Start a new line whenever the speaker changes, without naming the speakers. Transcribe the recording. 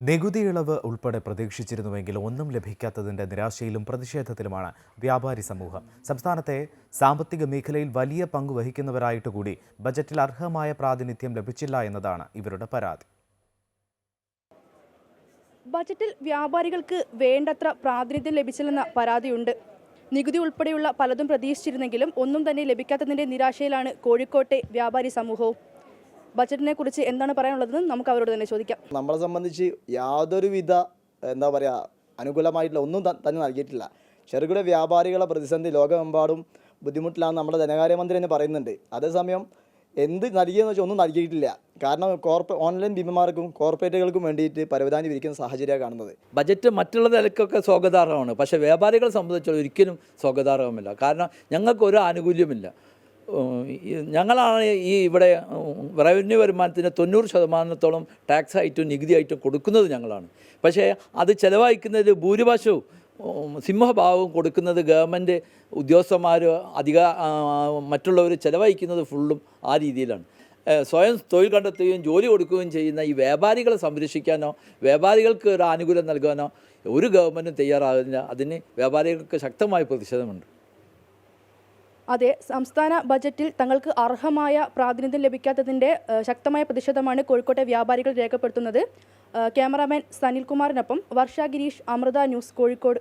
നികുതി ഇളവ് ഉൾപ്പെടെ പ്രതീക്ഷിച്ചിരുന്നുവെങ്കിലും ഒന്നും ലഭിക്കാത്തതിന്റെ നിരാശയിലും പ്രതിഷേധത്തിലുമാണ് വ്യാപാരി സമൂഹം. സംസ്ഥാനത്തെ സാമ്പത്തിക മേഖലയിൽ വലിയ പങ്ക് വഹിക്കുന്നവരായിട്ട് കൂടി ബജറ്റിൽ അർഹമായ പ്രാതിനിധ്യം ലഭിച്ചില്ല എന്നതാണ് ഇവരുടെ പരാതി.
ബജറ്റിൽ വ്യാപാരികൾക്ക് വേണ്ടത്ര പ്രാതിനിധ്യം ലഭിച്ചില്ലെന്ന പരാതിയുണ്ട്. നികുതി ഉൾപ്പെടെയുള്ള പലതും പ്രതീക്ഷിച്ചിരുന്നെങ്കിലും ഒന്നും തന്നെ ലഭിക്കാത്തതിന്റെ നിരാശയിലാണ് കോഴിക്കോട്ടെ വ്യാപാരി സമൂഹവും. ബജറ്റിനെ കുറിച്ച് എന്താണ് പറയാനുള്ളതെന്ന് നമുക്ക് അവരോട് തന്നെ ചോദിക്കാം.
നമ്മളെ സംബന്ധിച്ച് യാതൊരുവിധ അനുകൂലമായിട്ടുള്ള ഒന്നും തന്നെ നൽകിയിട്ടില്ല. ചെറുകിട വ്യാപാരികളെ പ്രതിസന്ധി ലോകമെമ്പാടും ബുദ്ധിമുട്ടിലാണെന്ന് നമ്മുടെ ധനകാര്യമന്ത്രി തന്നെ പറയുന്നുണ്ട്. അതേസമയം എന്ത് നൽകിയെന്ന് വെച്ചാൽ ഒന്നും നൽകിയിട്ടില്ല. കാരണം ഓൺലൈൻ ഭീമന്മാർക്കും കോർപ്പറേറ്റുകൾക്കും വേണ്ടിയിട്ട് പരവതാനി വിരിക്കുന്ന സാഹചര്യമാണ് കാണുന്നത്.
ബജറ്റ് മറ്റുള്ള നിലക്കൊക്കെ സ്വാഗതാർഹമാണ്, പക്ഷേ വ്യാപാരികളെ സംബന്ധിച്ചുള്ള ഒരിക്കലും സ്വാഗതാർഹമില്ല. കാരണം ഞങ്ങൾക്ക് ഒരു ആനുകൂല്യമില്ല. ഞങ്ങളാണ് ഇവിടെ റവന്യൂ വരുമാനത്തിന് 90% ടാക്സ് ആയിട്ടും നികുതി ആയിട്ടും കൊടുക്കുന്നത് ഞങ്ങളാണ്. പക്ഷേ അത് ചിലവഴിക്കുന്നതിൽ ഭൂരിപക്ഷവും സിംഹഭാവവും കൊടുക്കുന്നത് ഗവൺമെൻറ് ഉദ്യോഗസ്ഥന്മാർ മറ്റുള്ളവർ ചിലവഴിക്കുന്നത് ഫുള്ളും ആ രീതിയിലാണ്. സ്വയം തൊഴിൽ കണ്ടെത്തുകയും ജോലി കൊടുക്കുകയും ചെയ്യുന്ന ഈ വ്യാപാരികളെ സംരക്ഷിക്കാനോ വ്യാപാരികൾക്ക് ഒരു ആനുകൂല്യം നൽകാനോ ഒരു ഗവൺമെൻറ്റും തയ്യാറാകുന്നില്ല. അതിന് വ്യാപാരികൾക്ക് ശക്തമായ പ്രതിഷേധമുണ്ട്.
അതെ, സംസ്ഥാന ബജറ്റിൽ തങ്ങൾക്ക് അർഹമായ പ്രാതിനിധ്യം ലഭിക്കാത്തതിൻ്റെ ശക്തമായ പ്രതിഷേധമാണ് കോഴിക്കോട്ടെ വ്യാപാരികൾ രേഖപ്പെടുത്തുന്നത്. ക്യാമറാമാൻ സനിൽകുമാറിനൊപ്പം വർഷ ഗിരീഷ്, അമൃത ന്യൂസ്, കോഴിക്കോട്.